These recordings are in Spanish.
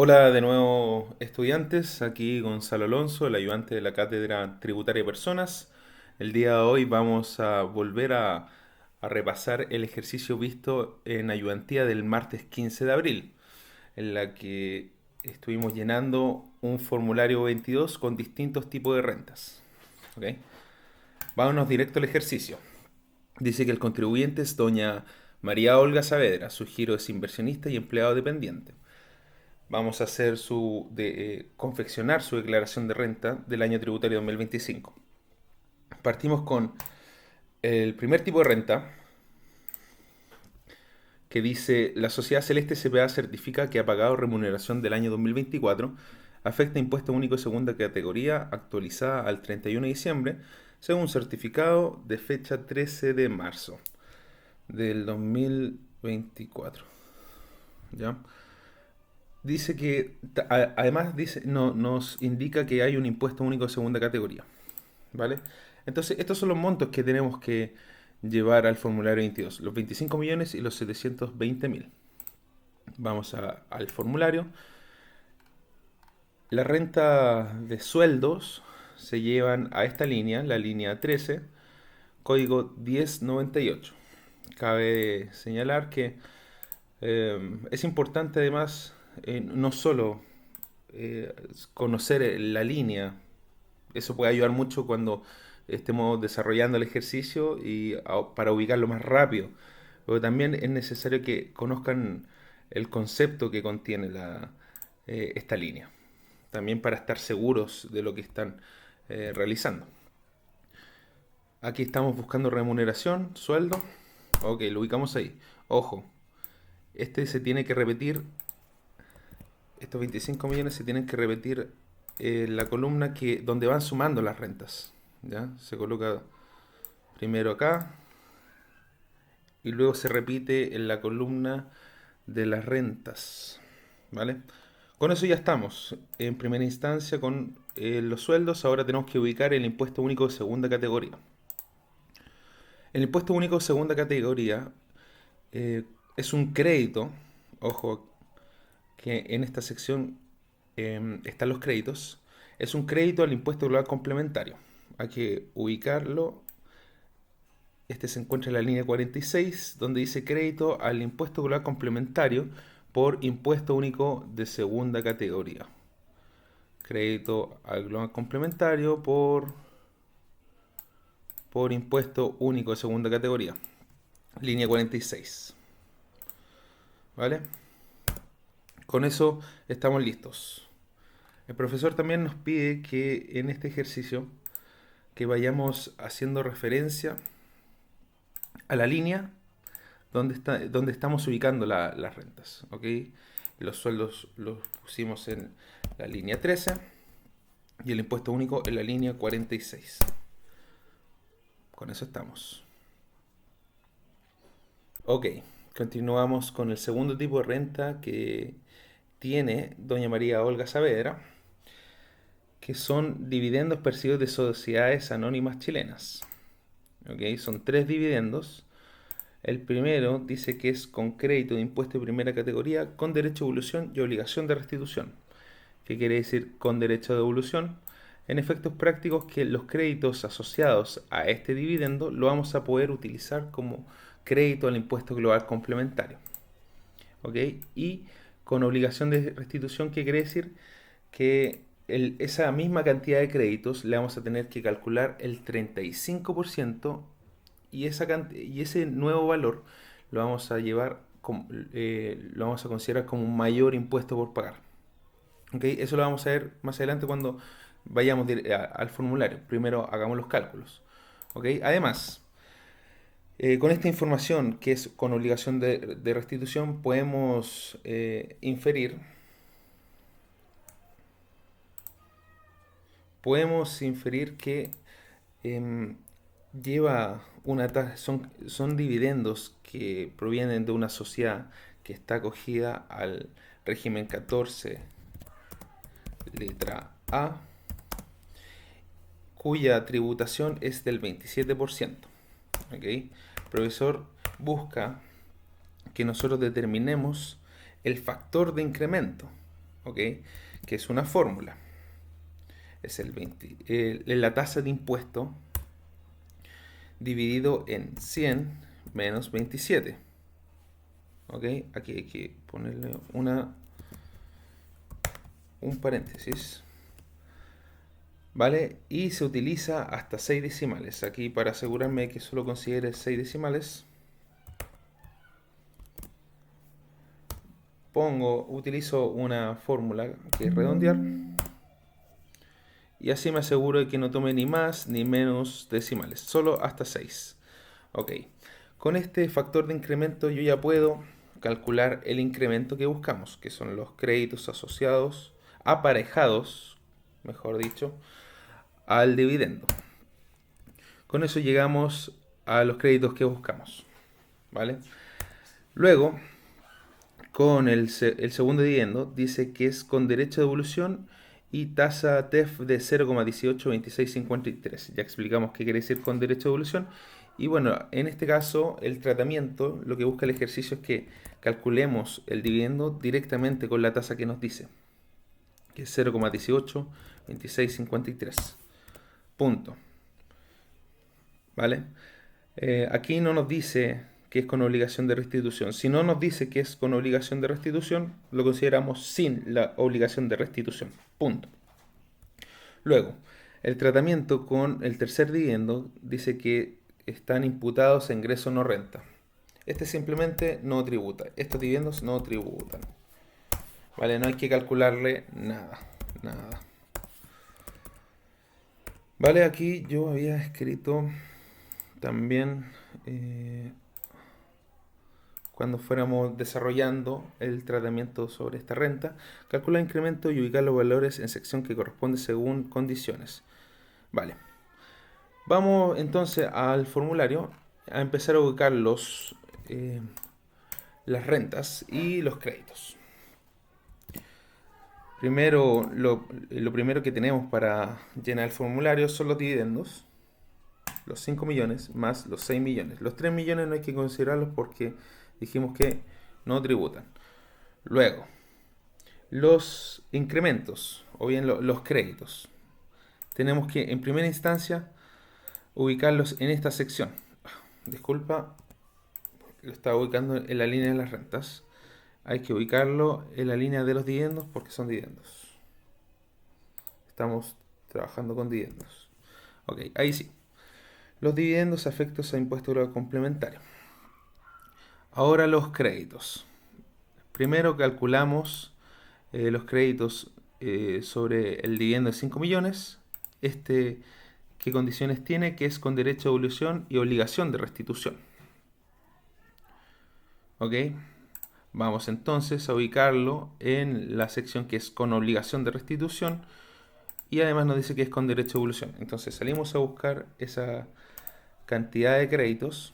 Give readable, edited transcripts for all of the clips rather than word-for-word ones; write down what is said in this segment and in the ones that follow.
Hola de nuevo estudiantes, aquí Gonzalo Alonso, el ayudante de la Cátedra Tributaria de Personas. El día de hoy vamos a volver a repasar el ejercicio visto en ayudantía del martes 15 de abril, en la que estuvimos llenando un formulario 22 con distintos tipos de rentas. ¿Ok? Vámonos directo al ejercicio. Dice que el contribuyente es doña María Olga Saavedra, su giro es inversionista y empleado dependiente. Vamos a hacer confeccionar su declaración de renta del año tributario 2025. Partimos con el primer tipo de renta, que dice: la Sociedad Celeste CPA certifica que ha pagado remuneración del año 2024, afecta impuesto único de segunda categoría, actualizada al 31 de diciembre, según certificado de fecha 13 de marzo del 2024. ¿Ya? Dice que, además, nos indica que hay un impuesto único de segunda categoría. ¿Vale? Entonces, estos son los montos que tenemos que llevar al formulario 22, los 25 millones y los 720 mil. Vamos al formulario. La renta de sueldos se llevan a esta línea, la línea 13, código 1098. Cabe señalar que es importante además no solo conocer la línea. Eso puede ayudar mucho cuando estemos desarrollando el ejercicio y para ubicarlo más rápido. Pero también es necesario que conozcan el concepto que contiene esta línea. También para estar seguros de lo que están realizando. Aquí estamos buscando remuneración, sueldo. Ok, lo ubicamos ahí. Ojo, este se tiene que repetir, estos 25 millones se tienen que repetir en la columna donde van sumando las rentas. ¿Ya? Se coloca primero acá y luego se repite en la columna de las rentas. ¿Vale? Con eso ya estamos. En primera instancia con los sueldos, ahora tenemos que ubicar el impuesto único de segunda categoría. El impuesto único de segunda categoría es un crédito. Ojo, que en esta sección están los créditos. Es un crédito al impuesto global complementario. Hay que ubicarlo. Este se encuentra en la línea 46, donde dice crédito al impuesto global complementario por impuesto único de segunda categoría. Crédito al global complementario por impuesto único de segunda categoría. Línea 46. ¿Vale? Con eso estamos listos. El profesor también nos pide que en este ejercicio que vayamos haciendo referencia a la línea donde estamos ubicando las rentas. ¿Ok? Los sueldos los pusimos en la línea 13 y el impuesto único en la línea 46. Con eso estamos. Ok, continuamos con el segundo tipo de renta que tiene doña María Olga Saavedra, que son dividendos percibidos de sociedades anónimas chilenas. ¿Ok? Son tres dividendos. El primero dice que es con crédito de impuesto de primera categoría, con derecho de evolución y obligación de restitución. ¿Qué quiere decir con derecho de devolución? En efectos prácticos, que los créditos asociados a este dividendo lo vamos a poder utilizar como crédito al impuesto global complementario. ¿Ok? Y con obligación de restitución, ¿qué quiere decir? Que esa misma cantidad de créditos le vamos a tener que calcular el 35% y ese nuevo valor lo vamos a lo vamos a considerar como un mayor impuesto por pagar. ¿Okay? Eso lo vamos a ver más adelante cuando vayamos al formulario. Primero hagamos los cálculos. ¿Okay? Además, con esta información, que es con obligación de restitución, podemos inferir que em, lleva son dividendos que provienen de una sociedad que está acogida al régimen 14, letra A, cuya tributación es del 27%. ¿Ok? El profesor busca que nosotros determinemos el factor de incremento. ¿ok? Que es una fórmula. Es la tasa de impuesto dividido en 100 menos 27. ¿Ok? Aquí hay que ponerle un paréntesis. ¿Vale? Y se utiliza hasta 6 decimales. Aquí para asegurarme que solo considere 6 decimales, utilizo una fórmula que es redondear. Y así me aseguro de que no tome ni más ni menos decimales, solo hasta 6. Ok, con este factor de incremento yo ya puedo calcular el incremento que buscamos, que son los créditos asociados, aparejados, mejor dicho, al dividendo. Con eso llegamos a los créditos que buscamos, ¿vale? Luego, con el segundo dividendo, dice que es con derecho de devolución y tasa TEF de 0,182653. Ya explicamos qué quiere decir con derecho de devolución. Y bueno, en este caso, el tratamiento, lo que busca el ejercicio es que calculemos el dividendo directamente con la tasa que nos dice, que es 0,182653. Punto. ¿Vale? Aquí no nos dice que es con obligación de restitución. Si no nos dice que es con obligación de restitución, lo consideramos sin la obligación de restitución. Punto. Luego, el tratamiento con el tercer dividendo dice que están imputados a ingreso no renta. Este simplemente no tributa. Estos dividendos no tributan. ¿Vale? No hay que calcularle nada. Nada. Vale, aquí yo había escrito también cuando fuéramos desarrollando el tratamiento sobre esta renta, calcular incremento y ubicar los valores en sección que corresponde según condiciones. Vale. Vamos entonces al formulario a empezar a ubicar las rentas y los créditos. Primero, lo primero que tenemos para llenar el formulario son los dividendos, los 5 millones más los 6 millones. Los 3 millones no hay que considerarlos porque dijimos que no tributan. Luego, los incrementos o bien los créditos. Tenemos que en primera instancia ubicarlos en esta sección. Disculpa, lo estaba ubicando en la línea de las rentas. Hay que ubicarlo en la línea de los dividendos porque son dividendos. Estamos trabajando con dividendos. Ok, ahí sí. Los dividendos afectos a impuesto complementario. Ahora los créditos. Primero calculamos los créditos sobre el dividendo de 5 millones. ¿Qué condiciones tiene? Que es con derecho a devolución y obligación de restitución. ¿Ok? Vamos entonces a ubicarlo en la sección que es con obligación de restitución y además nos dice que es con derecho a devolución. Entonces salimos a buscar esa cantidad de créditos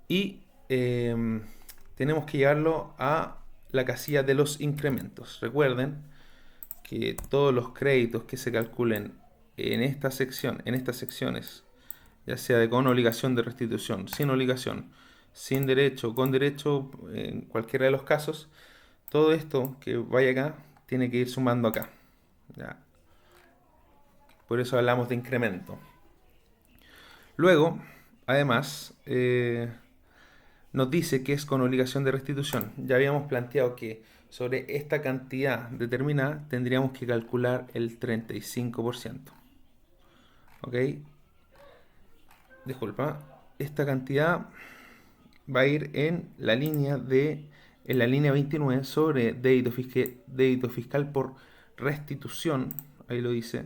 y tenemos que llevarlo a la casilla de los incrementos. Recuerden que todos los créditos que se calculen en esta sección, en estas secciones, ya sea de con obligación de restitución, sin obligación, sin derecho, con derecho, en cualquiera de los casos, todo esto que vaya acá tiene que ir sumando acá. ¿Ya? Por eso hablamos de incremento. Luego, además, nos dice que es con obligación de restitución. Ya habíamos planteado que sobre esta cantidad determinada tendríamos que calcular el 35%. ¿Ok? Disculpa, esta cantidad va a ir en la línea 29 sobre débito fiscal por restitución. Ahí lo dice.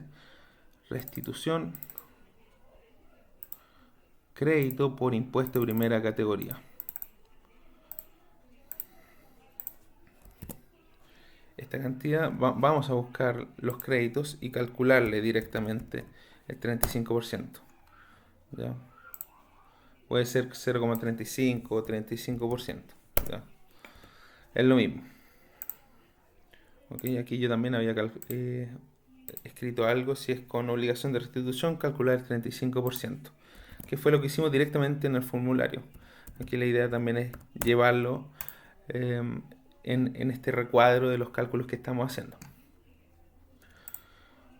Restitución. Crédito por impuesto de primera categoría. Esta cantidad, vamos a buscar los créditos y calcularle directamente el 35%. ¿Ya? Puede ser 0,35 o 35%. ¿Ya? Es lo mismo. Okay, aquí yo también había escrito algo, si es con obligación de restitución, calcular el 35%, que fue lo que hicimos directamente en el formulario. Aquí la idea también es llevarlo en este recuadro de los cálculos que estamos haciendo.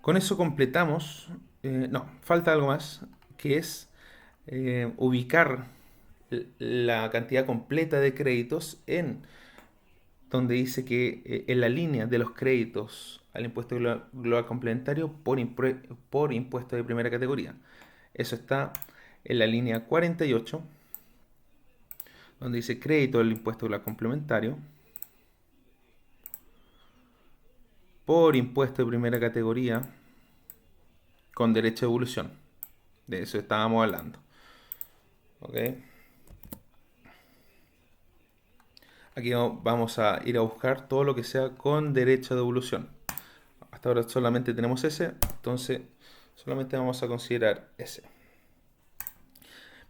Con eso completamos, no, falta algo más, que es ubicar la cantidad completa de créditos en donde dice que en la línea de los créditos al impuesto global complementario por impuesto de primera categoría. Eso está en la línea 48, donde dice crédito del impuesto global complementario por impuesto de primera categoría con derecho de devolución. De eso estábamos hablando. ¿Ok? Aquí vamos a ir a buscar todo lo que sea con derecho de devolución. Hasta ahora solamente tenemos ese, entonces solamente vamos a considerar ese.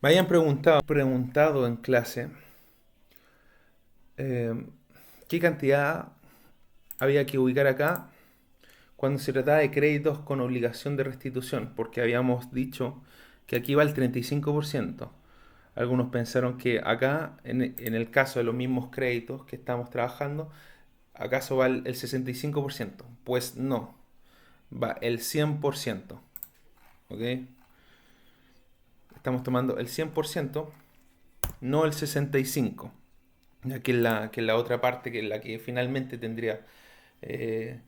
Me habían preguntado en clase qué cantidad había que ubicar acá cuando se trataba de créditos con obligación de restitución, porque habíamos dicho que aquí va el 35%. Algunos pensaron que acá, en el caso de los mismos créditos que estamos trabajando, ¿acaso va el 65%? Pues no, va el 100%. ¿Ok? Estamos tomando el 100%, no el 65%, ya que la otra parte, que es la que finalmente tendría, que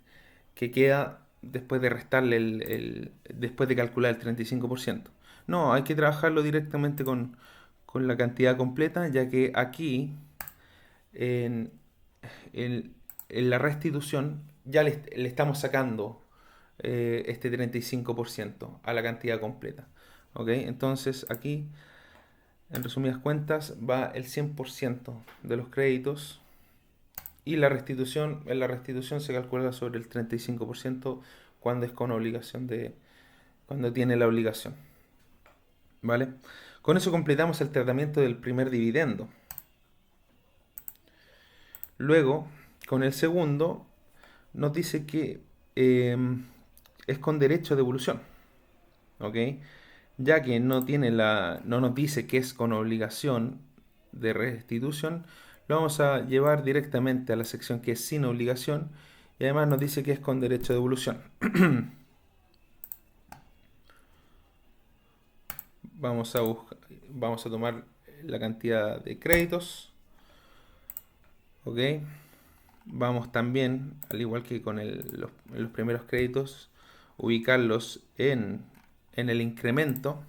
queda después de restarle después de calcular el 35%. No, hay que trabajarlo directamente con la cantidad completa, ya que aquí en, en la restitución ya le estamos sacando este 35% a la cantidad completa. ¿Ok? Entonces aquí, en resumidas cuentas, va el 100% de los créditos y en la restitución se calcula sobre el 35% cuando es con obligación cuando tiene la obligación. ¿Vale? Con eso completamos el tratamiento del primer dividendo. Luego, con el segundo, nos dice que es con derecho de devolución. ¿Ok? Ya que no nos dice que es con obligación de restitución, lo vamos a llevar directamente a la sección que es sin obligación y además nos dice que es con derecho de devolución. Vamos a tomar la cantidad de créditos. ¿Ok? Vamos también, al igual que con los primeros créditos, ubicarlos en el incremento.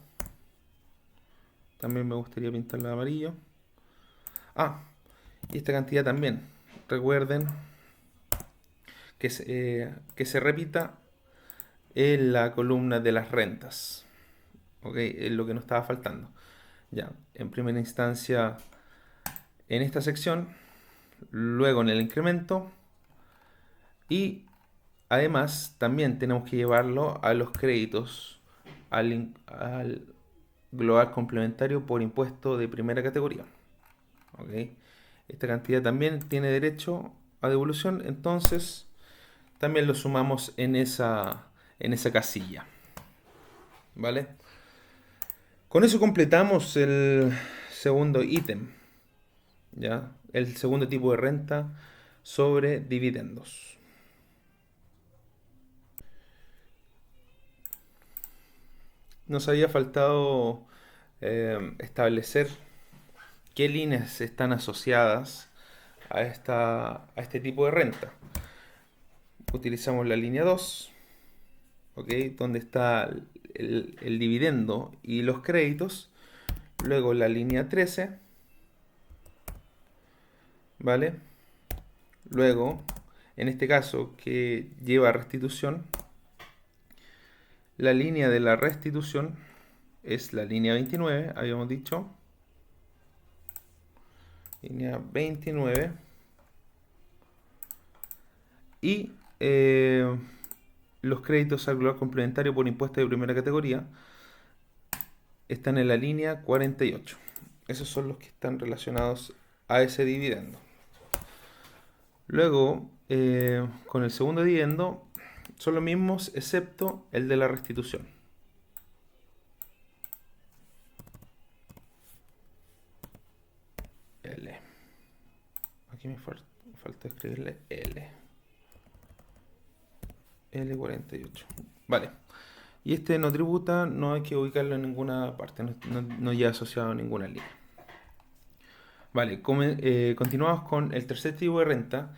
También me gustaría pintarlo de amarillo. Ah, y esta cantidad también. Recuerden que se repita en la columna de las rentas. ¿Ok? Es lo que nos estaba faltando. Ya, en primera instancia en esta sección, luego en el incremento y además también tenemos que llevarlo a los créditos al global complementario por impuesto de primera categoría. ¿Ok? Esta cantidad también tiene derecho a devolución, entonces también lo sumamos en esa casilla. ¿Vale? Con eso completamos el segundo ítem, ¿ya? El segundo tipo de renta sobre dividendos. Nos había faltado establecer qué líneas están asociadas a este tipo de renta. Utilizamos la línea 2, ¿ok? Donde está el dividendo y los créditos. Luego la línea 13, ¿vale? Luego, en este caso que lleva restitución, la línea de la restitución es la línea 29, habíamos dicho. Línea 29. Y los créditos al global complementario por impuesto de primera categoría están en la línea 48. Esos son los que están relacionados a ese dividendo. Luego, con el segundo dividendo, son los mismos excepto el de la restitución. L. Aquí me falta escribirle L. L48. Vale. Y este no tributa, no hay que ubicarlo en ninguna parte, no lleva asociado a ninguna línea. Vale, continuamos con el tercer tipo de renta,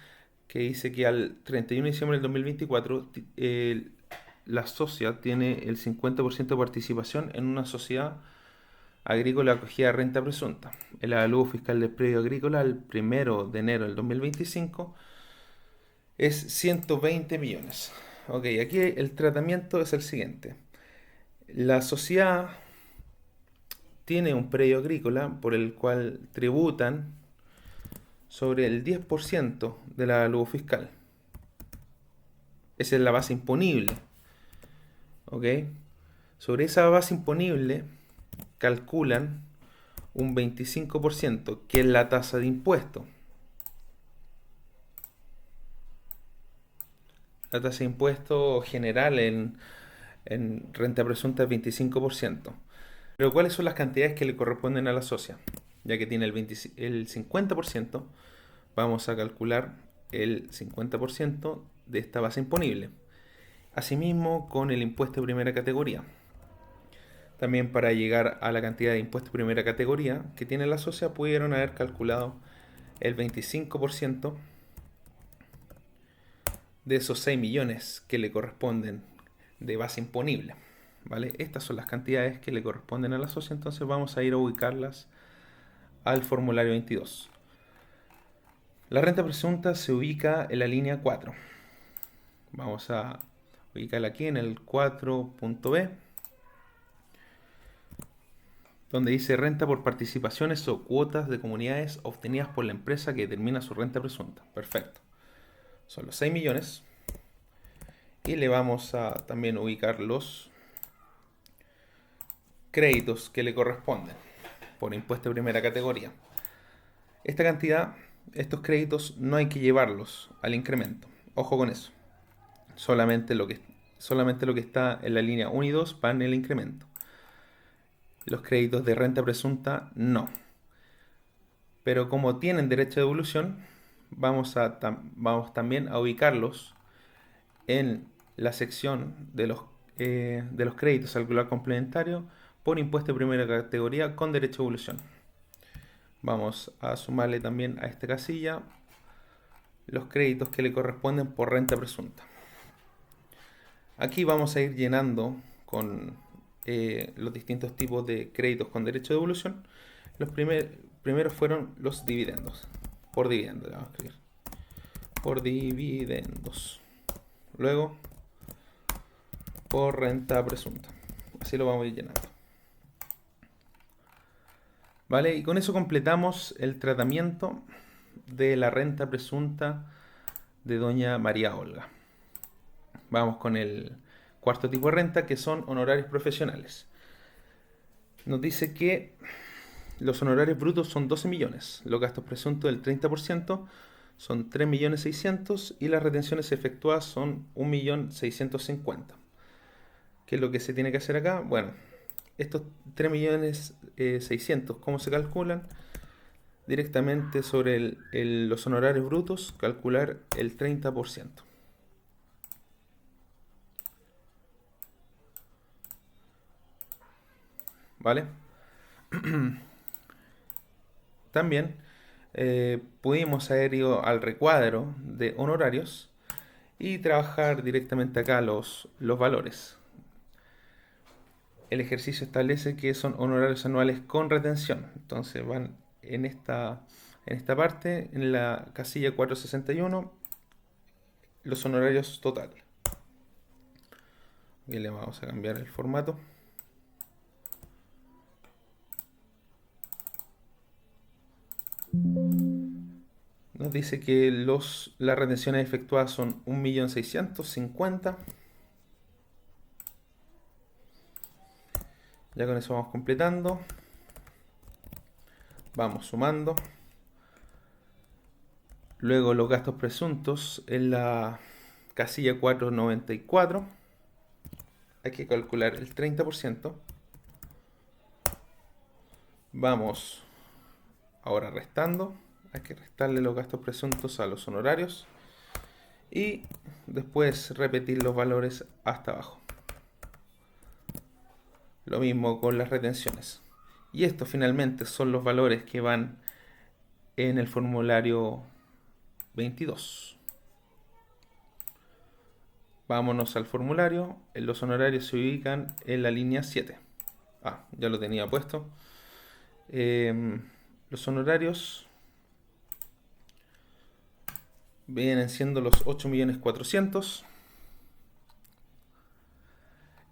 que dice que al 31 de diciembre del 2024 la socia tiene el 50% de participación en una sociedad agrícola acogida de renta presunta. El avalúo fiscal del predio agrícola al 1 de enero del 2025 es 120 millones. Ok, aquí el tratamiento es el siguiente. La sociedad tiene un predio agrícola por el cual tributan sobre el 10% del avalúo fiscal. Esa es la base imponible. ¿Ok? Sobre esa base imponible calculan un 25%, que es la tasa de impuesto. La tasa de impuesto general en renta presunta es 25%. Pero ¿cuáles son las cantidades que le corresponden a la socia? Ya que tiene el 50%, vamos a calcular el 50% de esta base imponible. Asimismo, con el impuesto de primera categoría. También para llegar a la cantidad de impuesto de primera categoría que tiene la socia, pudieron haber calculado el 25% de esos 6 millones que le corresponden de base imponible. ¿Vale? Estas son las cantidades que le corresponden a la socia, entonces vamos a ir a ubicarlas al formulario 22. La renta presunta se ubica en la línea 4. Vamos a ubicarla aquí en el 4.b, donde dice renta por participaciones o cuotas de comunidades obtenidas por la empresa que determina su renta presunta. Perfecto. Son los 6 millones. Y le vamos a también ubicar los créditos que le corresponden por impuesto de primera categoría. Esta cantidad, estos créditos no hay que llevarlos al incremento. Ojo con eso. Solamente lo que está en la línea 1 y 2 va en el incremento. Los créditos de renta presunta no. Pero como tienen derecho de devolución, vamos también a ubicarlos en la sección de los créditos al calcular complementario por impuesto de primera categoría con derecho de devolución. Vamos a sumarle también a esta casilla los créditos que le corresponden por renta presunta. Aquí vamos a ir llenando con los distintos tipos de créditos con derecho de devolución. Los primeros fueron los dividendos. Por dividendos, vamos a escribir. Por dividendos. Luego, por renta presunta. Así lo vamos a ir llenando. ¿Vale? Y con eso completamos el tratamiento de la renta presunta de doña María Olga. Vamos con el cuarto tipo de renta, que son honorarios profesionales. Nos dice que los honorarios brutos son 12 millones, los gastos presuntos del 30% son 3.600.000 y las retenciones efectuadas son 1.650.000. ¿Qué es lo que se tiene que hacer acá? Bueno, estos 3.600.000, ¿cómo se calculan? Directamente sobre los honorarios brutos, calcular el 30%. ¿Vale? También pudimos haber ido al recuadro de honorarios y trabajar directamente acá los valores. El ejercicio establece que son honorarios anuales con retención. Entonces van en esta parte, en la casilla 461, los honorarios totales. Aquí le vamos a cambiar el formato. Nos dice que las retenciones efectuadas son 1.650.000. Ya con eso vamos completando. Vamos sumando. Luego los gastos presuntos en la casilla 494. Hay que calcular el 30%. Vamos ahora restando. hay que restarle los gastos presuntos a los honorarios y después repetir los valores hasta abajo. Lo mismo con las retenciones. Y estos finalmente son los valores que van en el formulario 22. Vámonos al formulario. Los honorarios se ubican en la línea 7. Ya lo tenía puesto. Los honorarios vienen siendo los 8.400.000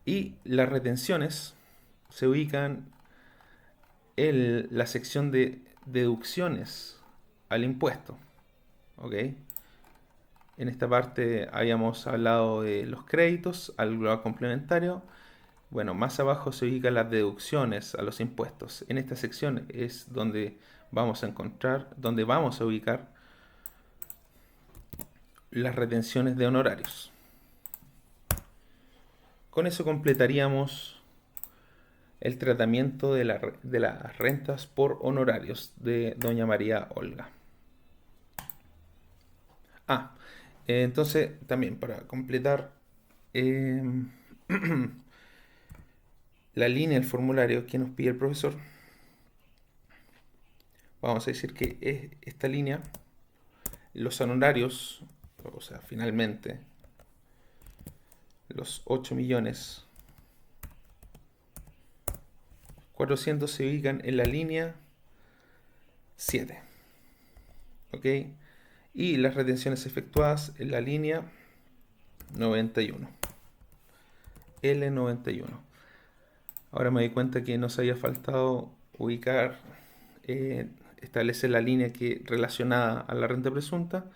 y las retenciones se ubican en la sección de deducciones al impuesto. ¿Ok? En esta parte habíamos hablado de los créditos al global complementario. Bueno, más abajo se ubican las deducciones a los impuestos. En esta sección es donde vamos a ubicar las retenciones de honorarios. Con eso completaríamos el tratamiento de las rentas por honorarios de doña María Olga. Entonces también para completar la línea del formulario que nos pide el profesor, vamos a decir que esta línea, los honorarios, o sea, finalmente los 8.400.000 se ubican en la línea 7. ¿Ok? Y las retenciones efectuadas en la línea 91. L91. Ahora me doy cuenta que nos había faltado ubicar, establecer la línea relacionada a la renta presunta.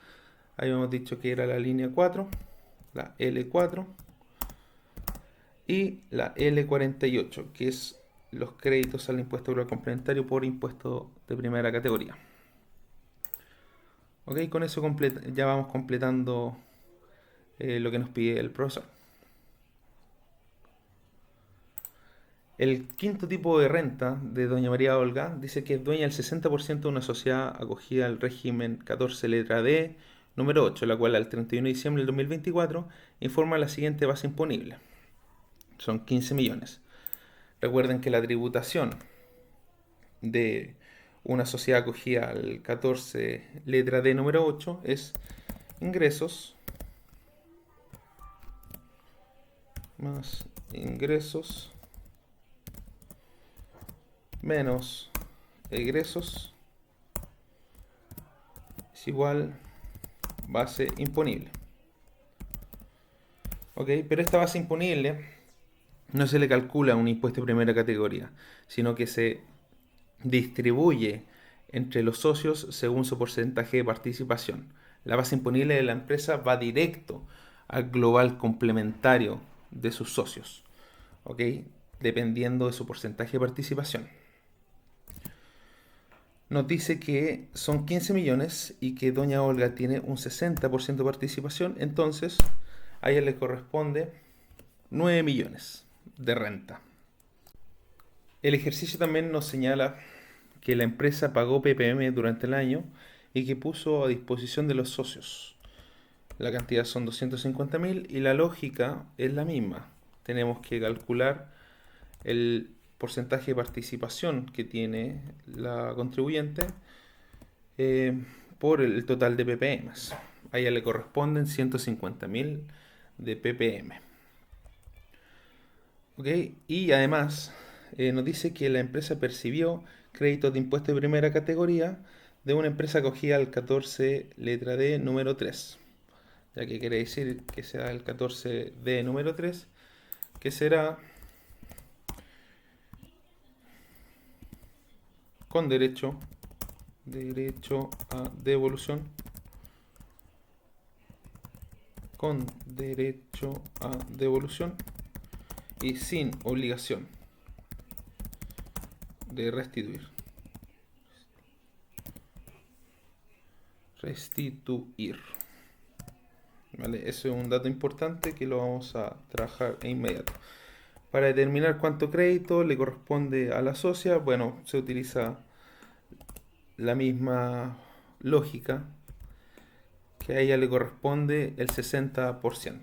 Habíamos dicho que era la línea 4, la L4 y la L48, que es los créditos al impuesto global complementario por impuesto de primera categoría. Ok, con eso ya vamos completando lo que nos pide el profesor. El quinto tipo de renta de doña María Olga dice que es dueña del 60% de una sociedad acogida al régimen 14 letra D, número 8, la cual al 31 de diciembre del 2024 informa la siguiente base imponible. Son 15 millones. Recuerden que la tributación de una sociedad acogida al 14 letra D número 8 es ingresos más ingresos menos egresos es igual base imponible. Ok, pero esta base imponible no se le calcula un impuesto de primera categoría, sino que se distribuye entre los socios según su porcentaje de participación. La base imponible de la empresa va directo al global complementario de sus socios, ¿ok? Dependiendo de su porcentaje de participación. Nos dice que son 15 millones y que doña Olga tiene un 60% de participación, entonces a ella le corresponde 9 millones de renta. El ejercicio también nos señala que la empresa pagó PPM durante el año y que puso a disposición de los socios. La cantidad son 250.000 y la lógica es la misma. Tenemos que calcular el porcentaje de participación que tiene la contribuyente por el total de PPMs. A ella le corresponden 150.000 de PPM. ¿Okay? Y además nos dice que la empresa percibió créditos de impuesto de primera categoría de una empresa acogida al 14 letra D número 3. Ya que quiere decir que sea el 14D número 3, que será con derecho a devolución, con derecho a devolución y sin obligación de restituir. ¿Vale? Eso es un dato importante que lo vamos a trabajar de inmediato. Para determinar cuánto crédito le corresponde a la socia, bueno, se utiliza la misma lógica que a ella le corresponde el 60%.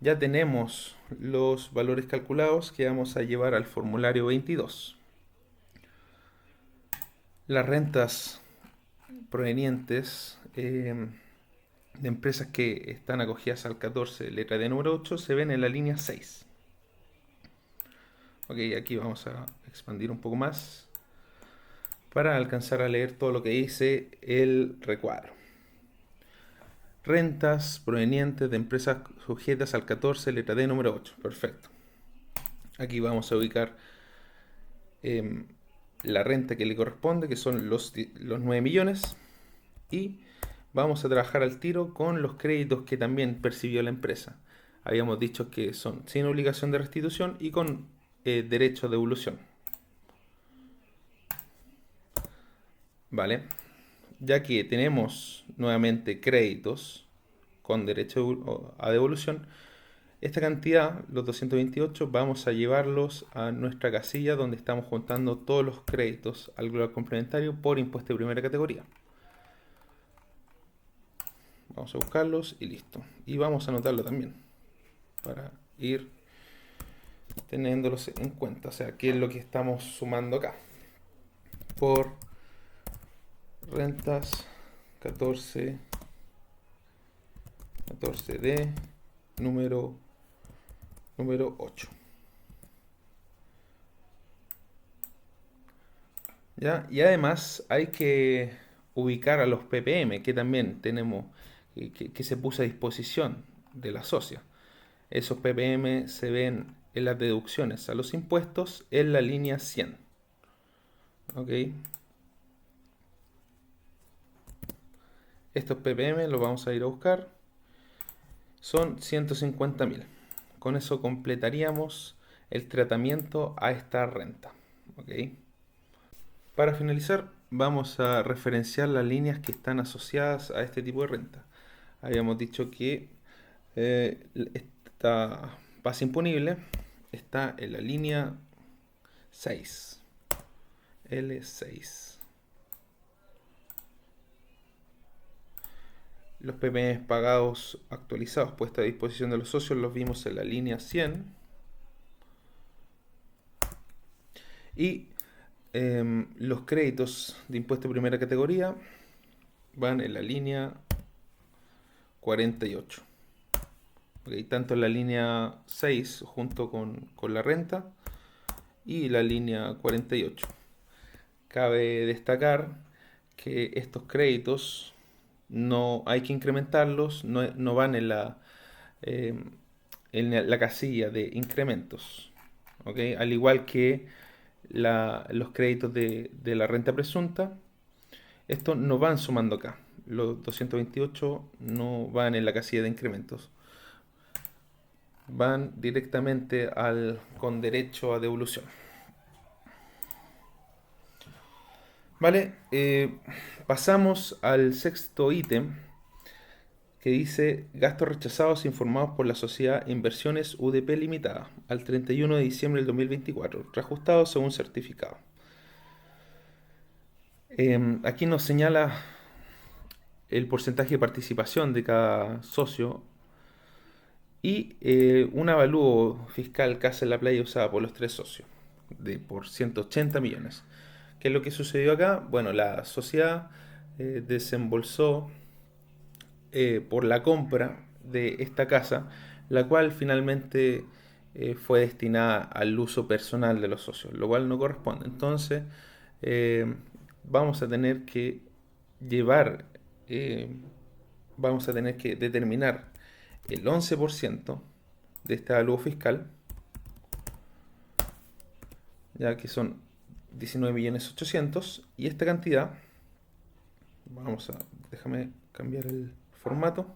Ya tenemos los valores calculados que vamos a llevar al formulario 22. Las rentas provenientes de empresas que están acogidas al 14, letra D número 8, se ven en la línea 6. Ok, aquí vamos a expandir un poco más para alcanzar a leer todo lo que dice el recuadro. Rentas provenientes de empresas sujetas al 14, letra D número 8. Perfecto. Aquí vamos a ubicar la renta que le corresponde, que son los 9 millones. Y vamos a trabajar al tiro con los créditos que también percibió la empresa. Habíamos dicho que son sin obligación de restitución y con derecho a devolución. ¿Vale? Ya que tenemos nuevamente créditos con derecho a devolución, esta cantidad, los 228, vamos a llevarlos a nuestra casilla donde estamos juntando todos los créditos al global complementario por impuesto de primera categoría. Vamos a buscarlos y listo. Y vamos a anotarlo también para ir teniéndolos en cuenta. O sea, qué es lo que estamos sumando acá. Por rentas 14D número 8. ¿Ya? Y además hay que ubicar a los ppm que también tenemos, que se puso a disposición de la socia. Esos ppm se ven en las deducciones a los impuestos en la línea 100. ¿Ok? Estos ppm los vamos a ir a buscar. Son 150.000. Con eso completaríamos el tratamiento a esta renta. ¿Ok? Para finalizar, vamos a referenciar las líneas que están asociadas a este tipo de renta. Habíamos dicho que esta base imponible está en la línea 6. L6. Los ppm pagados actualizados puestos a disposición de los socios los vimos en la línea 100. Y los créditos de impuesto de primera categoría van en la línea 48. Okay, tanto en la línea 6 junto con la renta y la línea 48. Cabe destacar que estos créditos no hay que incrementarlos, no van en la casilla de incrementos. ¿Okay? Al igual que los créditos de la renta presunta, estos no van sumando acá. Los 228 no van en la casilla de incrementos. Van directamente con derecho a devolución. Vale, pasamos al sexto ítem que dice gastos rechazados informados por la sociedad Inversiones UDP Limitada al 31 de diciembre del 2024, reajustados según certificado. Aquí nos señala el porcentaje de participación de cada socio y un avalúo fiscal Casa en la Playa usada por los tres socios por 180 millones. ¿Qué es lo que sucedió acá? Bueno, la sociedad desembolsó por la compra de esta casa, la cual finalmente fue destinada al uso personal de los socios, lo cual no corresponde. Entonces, vamos a tener que llevar, eh, vamos a tener que determinar el 11% de este avalúo fiscal, ya que son 19.800.000, y esta cantidad, déjame cambiar el formato,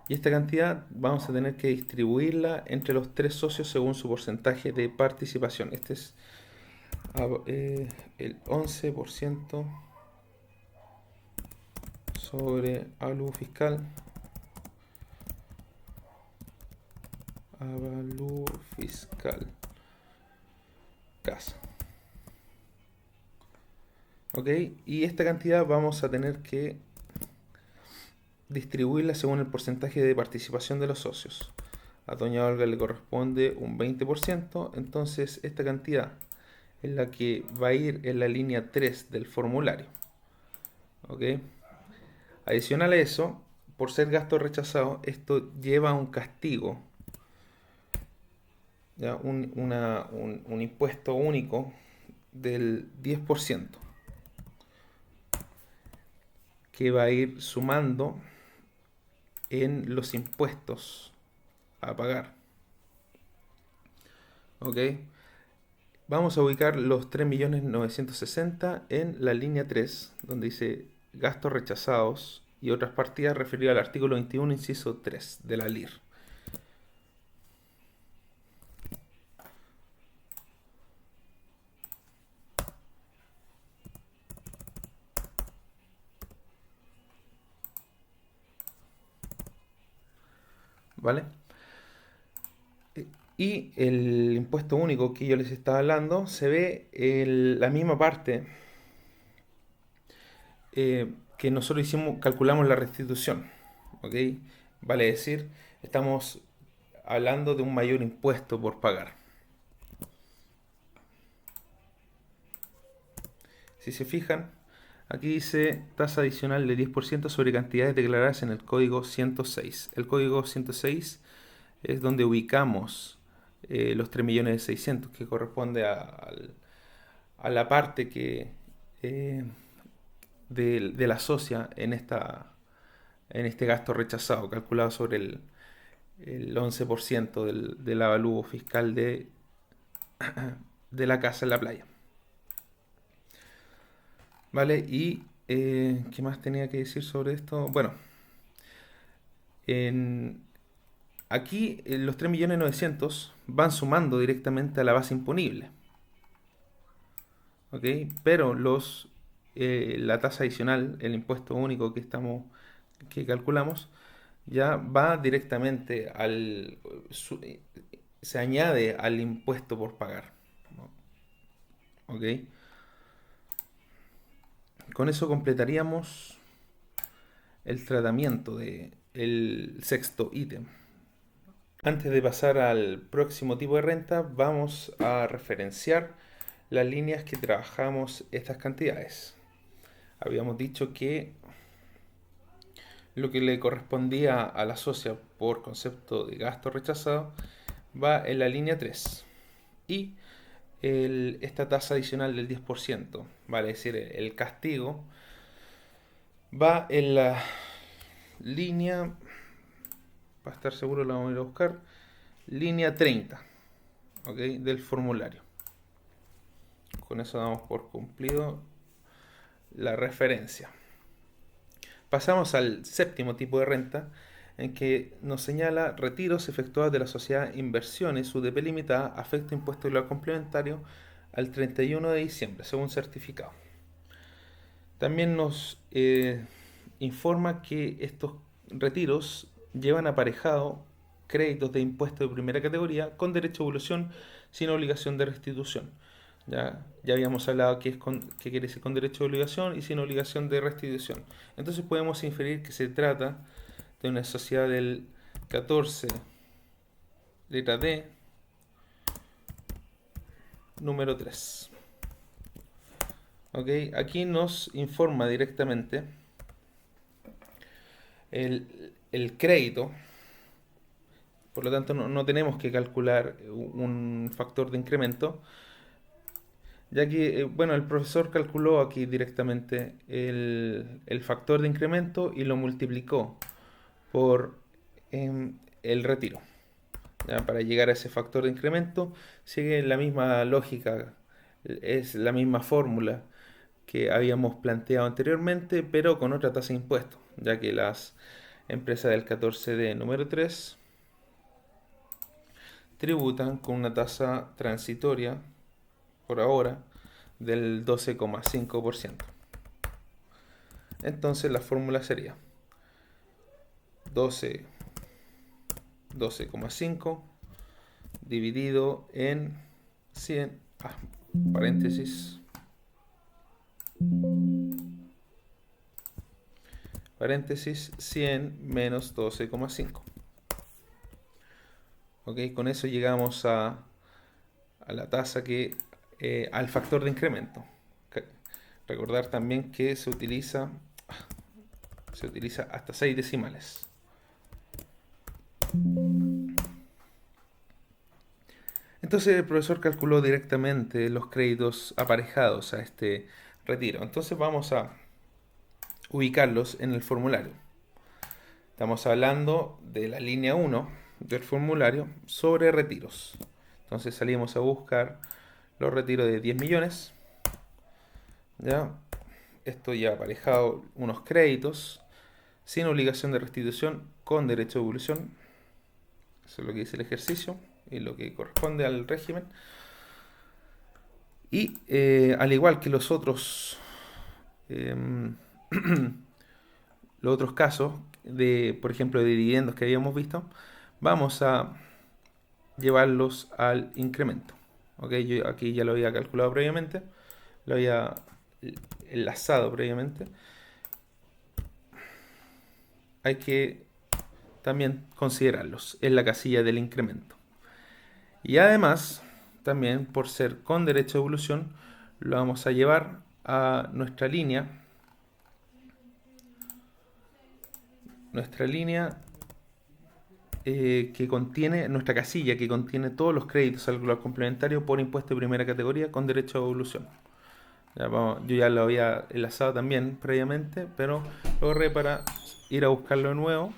y esta cantidad vamos a tener que distribuirla entre los tres socios según su porcentaje de participación. Este es el 11% sobre avalúo fiscal. Avalúo fiscal casa. ¿Ok? Y esta cantidad vamos a tener que distribuirla según el porcentaje de participación de los socios. A doña Olga le corresponde un 20%, entonces esta cantidad es la que va a ir en la línea 3 del formulario. ¿Ok? Adicional a eso, por ser gasto rechazado, esto lleva a un castigo, ¿ya? Un impuesto único del 10% que va a ir sumando en los impuestos a pagar. ¿Ok? Vamos a ubicar los 3.960.000 en la línea 3, donde dice gastos rechazados y otras partidas referidas al artículo 21, inciso 3 de la LIR. ¿Vale? Y el impuesto único que yo les estaba hablando, se ve la misma parte que nosotros calculamos la restitución. ¿Ok? Vale decir, estamos hablando de un mayor impuesto por pagar. Si se fijan, aquí dice tasa adicional de 10% sobre cantidades declaradas en el código 106. El código 106 es donde ubicamos los 3.600.000, que corresponde a la parte que de la socia en este gasto rechazado, calculado sobre el 11% del avalúo fiscal de la casa en la playa. ¿Vale? Y ¿qué más tenía que decir sobre esto? Bueno, en, aquí los 3.900.000 van sumando directamente a la base imponible. ¿Ok? Pero la tasa adicional, el impuesto único que calculamos, ya va directamente se añade al impuesto por pagar. ¿Ok? Con eso completaríamos el tratamiento del sexto ítem. Antes de pasar al próximo tipo de renta, vamos a referenciar las líneas que trabajamos estas cantidades. Habíamos dicho que lo que le correspondía a la socia por concepto de gasto rechazado va en la línea 3 y esta tasa adicional del 10%, vale decir, el castigo, va en la línea, para estar seguro la vamos a ir a buscar, línea 30, ¿ok? Del formulario. Con eso damos por cumplido la referencia. Pasamos al séptimo tipo de renta, en que nos señala retiros efectuados de la sociedad Inversiones UDP Limitada, afecto impuesto global complementario al 31 de diciembre, según certificado. También nos informa que estos retiros llevan aparejado créditos de impuesto de primera categoría con derecho a evolución sin obligación de restitución. Ya habíamos hablado qué quiere decir con derecho de obligación y sin obligación de restitución. Entonces podemos inferir que se trata de una sociedad del 14, letra D, número 3. ¿Ok? Aquí nos informa directamente el crédito, por lo tanto no tenemos que calcular un factor de incremento, ya que, bueno, el profesor calculó aquí directamente el factor de incremento y lo multiplicó por el retiro. ¿Ya? Para llegar a ese factor de incremento sigue la misma lógica, es la misma fórmula que habíamos planteado anteriormente, pero con otra tasa de impuesto, ya que las empresas del 14D número 3 tributan con una tasa transitoria, por ahora, del 12,5%. Entonces la fórmula sería 12,5 dividido en 100, paréntesis, paréntesis 100 menos 12,5. Ok, con eso llegamos a la tasa que, al factor de incremento. Recordar también que se utiliza hasta 6 decimales. Entonces el profesor calculó directamente los créditos aparejados a este retiro. Entonces vamos a ubicarlos en el formulario. Estamos hablando de la línea 1 del formulario sobre retiros. Entonces salimos a buscar los retiros de 10 millones. ¿Ya? Esto ya aparejado unos créditos sin obligación de restitución con derecho de evolución. Eso es lo que dice el ejercicio y lo que corresponde al régimen. Y al igual que los otros los otros casos de, por ejemplo, de dividendos que habíamos visto, vamos a llevarlos al incremento. ¿Ok? Yo aquí ya lo había calculado previamente, lo había enlazado previamente. Hay que también considerarlos en la casilla del incremento. Y además, también por ser con derecho de evolución, lo vamos a llevar a nuestra línea que contiene, nuestra casilla que contiene todos los créditos al global complementario por impuesto de primera categoría con derecho a evolución. Yo ya lo había enlazado también previamente, pero lo borré para ir a buscarlo de nuevo.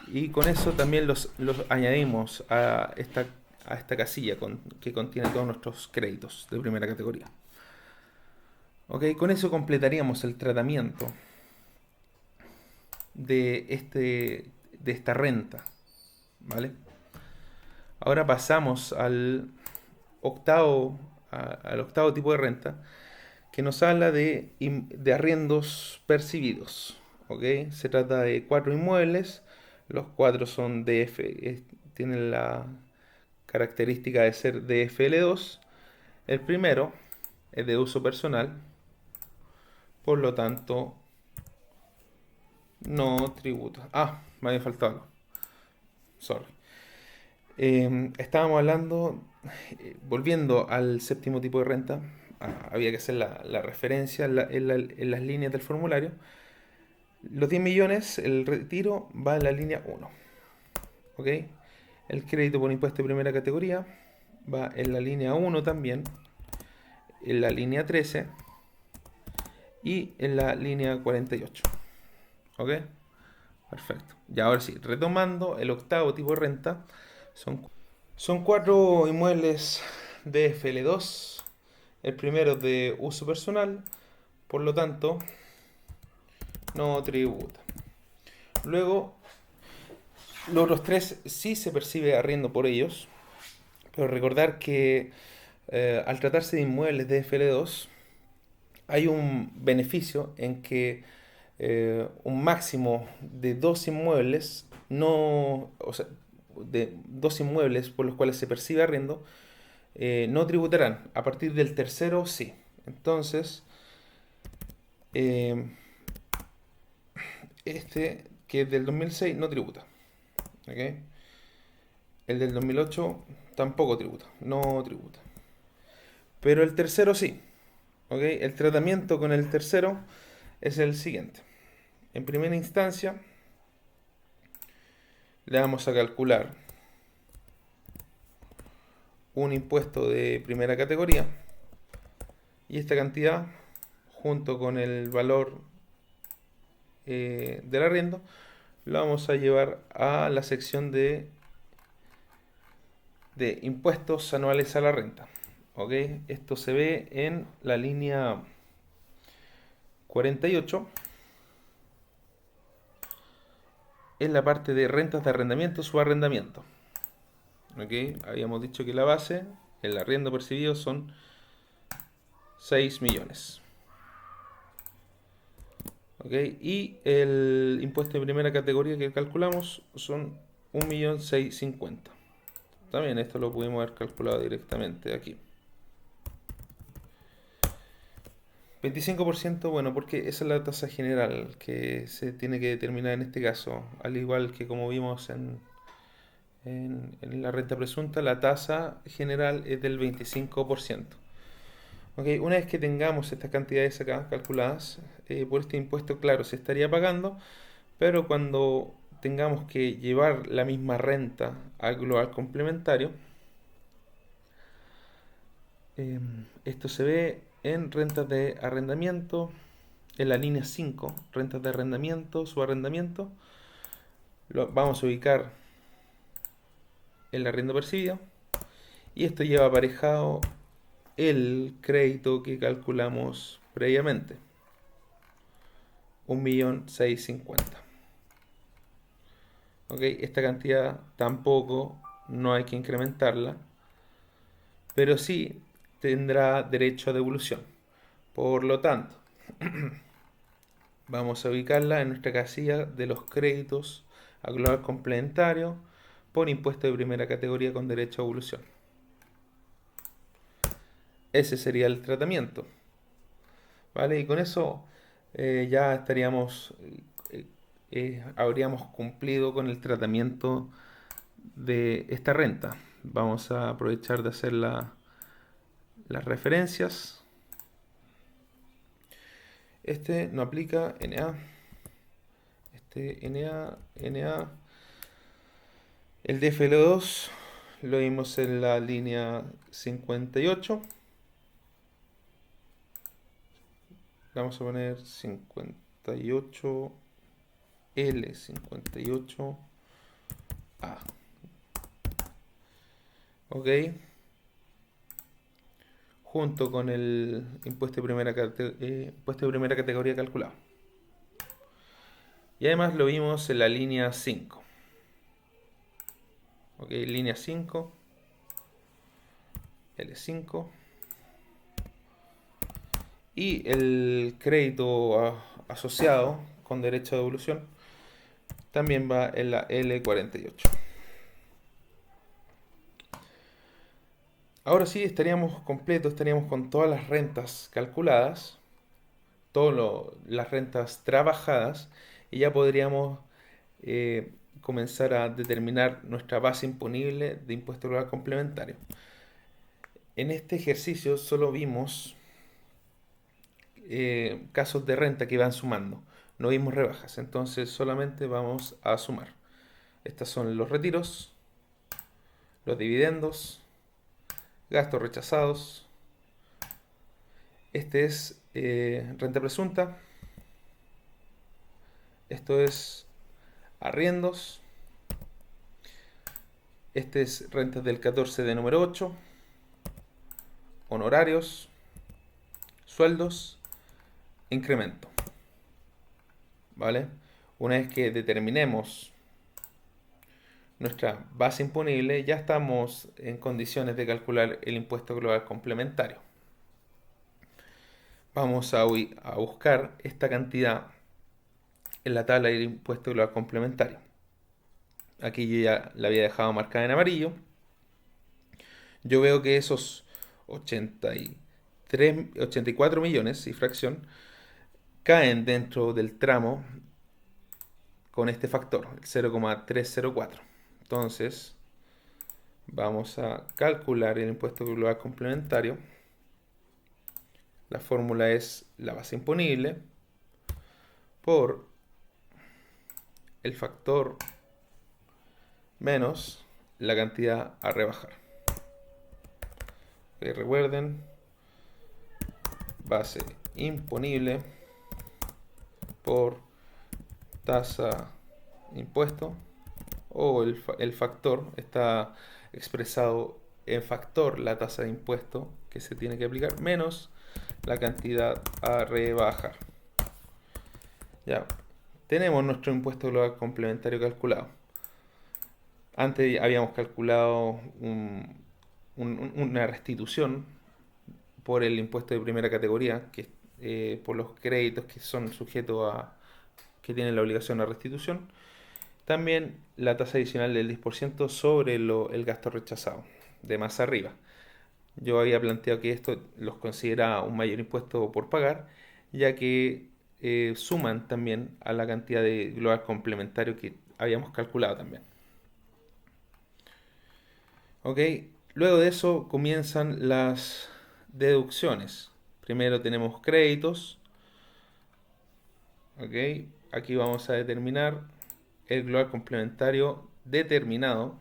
Y con eso también los añadimos a esta casilla que contiene todos nuestros créditos de primera categoría. Ok, con eso completaríamos el tratamiento de esta renta. ¿Vale? Ahora pasamos al octavo tipo de renta, que nos habla de arriendos percibidos. ¿Ok? Se trata de 4 inmuebles, los 4 son tienen la característica de ser DFL2. El primero es de uso personal, por lo tanto no tributa. Me había faltado algo. Sorry. Estábamos hablando, volviendo al séptimo tipo de renta, había que hacer la referencia en las líneas del formulario. Los 10 millones, el retiro va en la línea 1. ¿Ok? El crédito por impuesto de primera categoría va en la línea 1 también, en la línea 13 y en la línea 48. ¿Ok? Perfecto. Y ahora sí, retomando el octavo tipo de renta, son 4 inmuebles de FL2. El primero es de uso personal, por lo tanto, no tributa. Luego, los otros 3 sí se percibe arriendo por ellos, pero recordar que al tratarse de inmuebles de FL2, hay un beneficio en que un máximo de 2 inmuebles, o sea, de 2 inmuebles por los cuales se percibe arriendo, no tributarán. A partir del tercero, sí. Entonces, eh, este, que es del 2006, no tributa. ¿Ok? El del 2008 tampoco tributa. No tributa. Pero el tercero sí. ¿Ok? El tratamiento con el tercero es el siguiente. En primera instancia, le vamos a calcular un impuesto de primera categoría y esta cantidad, junto con el valor del arriendo, lo vamos a llevar a la sección de impuestos anuales a la renta. ¿Ok? Esto se ve en la línea 48, en la parte de rentas de arrendamiento o subarrendamiento. ¿Ok? Habíamos dicho que la base, el arriendo percibido, son 6 millones. ¿Ok? Y el impuesto de primera categoría que calculamos son 1.650.000. También esto lo pudimos haber calculado directamente aquí. 25%, bueno, porque esa es la tasa general que se tiene que determinar en este caso, al igual que como vimos en la renta presunta, la tasa general es del 25%. Ok, una vez que tengamos estas cantidades acá calculadas, por este impuesto, claro, se estaría pagando, pero cuando tengamos que llevar la misma renta al global complementario, esto se ve en rentas de arrendamiento, en la línea 5, rentas de arrendamiento, subarrendamiento. Lo vamos a ubicar el arriendo percibido y esto lleva aparejado el crédito que calculamos previamente, 1.650.000. Ok, esta cantidad tampoco no hay que incrementarla, pero sí tendrá derecho a devolución. Por lo tanto, vamos a ubicarla en nuestra casilla de los créditos a global complementario por impuesto de primera categoría con derecho a devolución. Ese sería el tratamiento. ¿Vale? Y con eso ya estaríamos, habríamos cumplido con el tratamiento de esta renta. Vamos a aprovechar de hacer las referencias. Este no aplica NA. Este NA. El DFL2 lo vimos en la línea 58. Vamos a poner 58 L58 A. Ok. Junto con el impuesto de primera categoría calculado. Y además lo vimos en la línea 5. Ok, línea 5. L5. Y el crédito asociado con derecho a devolución también va en la L48. Ahora sí estaríamos completos, estaríamos con todas las rentas calculadas, todas las rentas trabajadas, y ya podríamos comenzar a determinar nuestra base imponible de impuesto global complementario. En este ejercicio solo vimos casos de renta que van sumando, no vimos rebajas, entonces solamente vamos a sumar. Estos son los retiros, los dividendos, gastos rechazados. Este es renta presunta. Esto es arriendos. Este es rentas del 14 de número 8. Honorarios, sueldos, incremento. ¿Vale? Una vez que determinemos nuestra base imponible, ya estamos en condiciones de calcular el impuesto global complementario. Vamos a buscar esta cantidad en la tabla del impuesto global complementario. Aquí yo ya la había dejado marcada en amarillo. Yo veo que esos 84 millones y fracción caen dentro del tramo con este factor, el 0,304. Entonces, vamos a calcular el impuesto global complementario. La fórmula es la base imponible por el factor menos la cantidad a rebajar. Recuerden, base imponible por tasa impuesto, o el factor está expresado en factor la tasa de impuesto que se tiene que aplicar menos la cantidad a rebajar. Ya tenemos nuestro impuesto global complementario calculado. Antes habíamos calculado una restitución por el impuesto de primera categoría, que por los créditos que son sujetos a que tienen la obligación a restitución. También la tasa adicional del 10% sobre el gasto rechazado, de más arriba. Yo había planteado que esto los considera un mayor impuesto por pagar, ya que suman también a la cantidad de global complementario que habíamos calculado también. ¿Ok? Luego de eso comienzan las deducciones. Primero tenemos créditos. ¿Ok? Aquí vamos a determinar el global complementario determinado,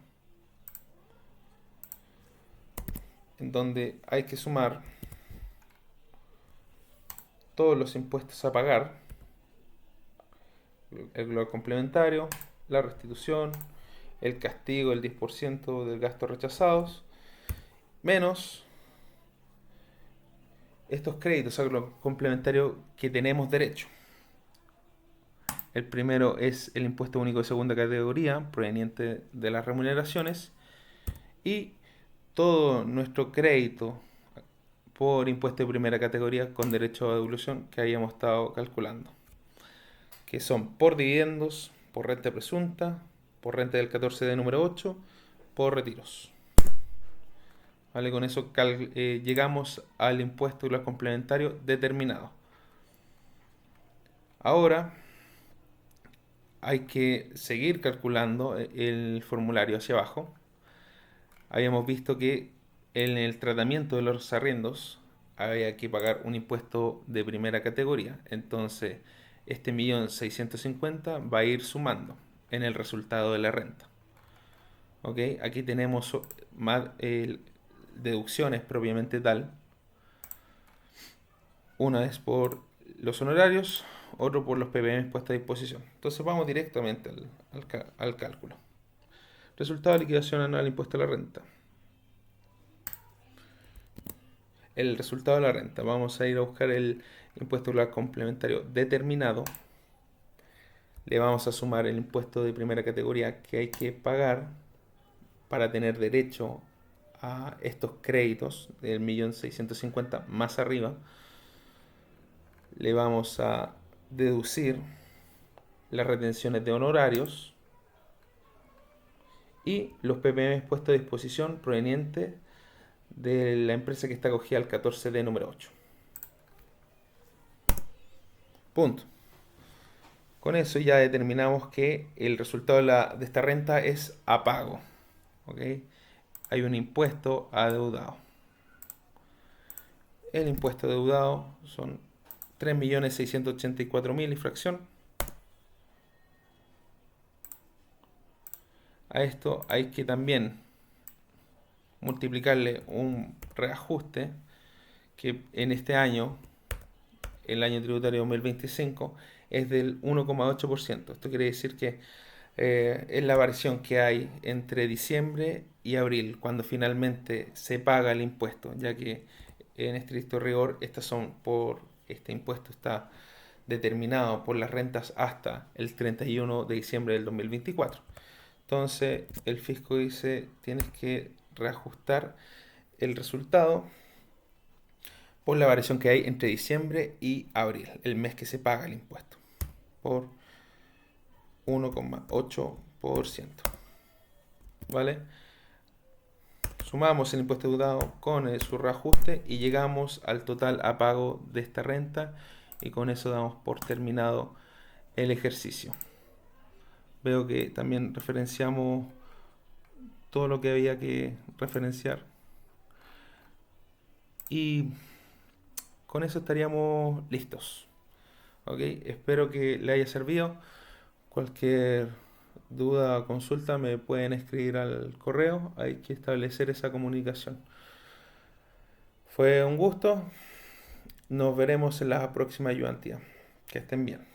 en donde hay que sumar todos los impuestos a pagar, el global complementario, la restitución, el castigo del 10% de gastos rechazados, menos estos créditos complementarios que tenemos derecho. El primero es el impuesto único de segunda categoría, proveniente de las remuneraciones, y todo nuestro crédito por impuesto de primera categoría con derecho a devolución que habíamos estado calculando, que son por dividendos, por renta presunta, por renta del 14D número 8, por retiros. ¿Vale? Con eso llegamos al impuesto global complementario determinado. Ahora hay que seguir calculando el formulario hacia abajo. Habíamos visto que en el tratamiento de los arriendos había que pagar un impuesto de primera categoría. Entonces, este 1.650.000 va a ir sumando en el resultado de la renta. ¿Ok? Aquí tenemos más deducciones propiamente tal. Una es por los honorarios, otro por los PPM puestos a disposición. Entonces vamos directamente al cálculo. Resultado de liquidación anual impuesto a la renta. El resultado de la renta. Vamos a ir a buscar el impuesto global complementario determinado. Le vamos a sumar el impuesto de primera categoría que hay que pagar para tener derecho a estos créditos del 1.650.000 más arriba. Le vamos a deducir las retenciones de honorarios y los PPM puestos a disposición provenientes de la empresa que está acogida al 14D número 8. Punto. Con eso ya determinamos que el resultado de esta renta es a pago. ¿Ok? Hay un impuesto adeudado. El impuesto adeudado son 3.684.000 y fracción. A esto hay que también multiplicarle un reajuste que en este año, el año tributario 2025, es del 1,8%. Esto quiere decir que es la variación que hay entre diciembre y abril, cuando finalmente se paga el impuesto, ya que en estricto rigor este impuesto está determinado por las rentas hasta el 31 de diciembre del 2024. Entonces el fisco dice, tienes que reajustar el resultado por la variación que hay entre diciembre y abril, el mes que se paga el impuesto, por 1,8%. ¿Vale? Sumamos el impuesto deudado con su reajuste y llegamos al total a pago de esta renta, y con eso damos por terminado el ejercicio. Veo que también referenciamos todo lo que había que referenciar, y con eso estaríamos listos. ¿Ok? Espero que le haya servido. Cualquier duda o consulta me pueden escribir al correo. Hay que establecer esa comunicación. Fue un gusto. Nos veremos en la próxima ayudantía. Que estén bien.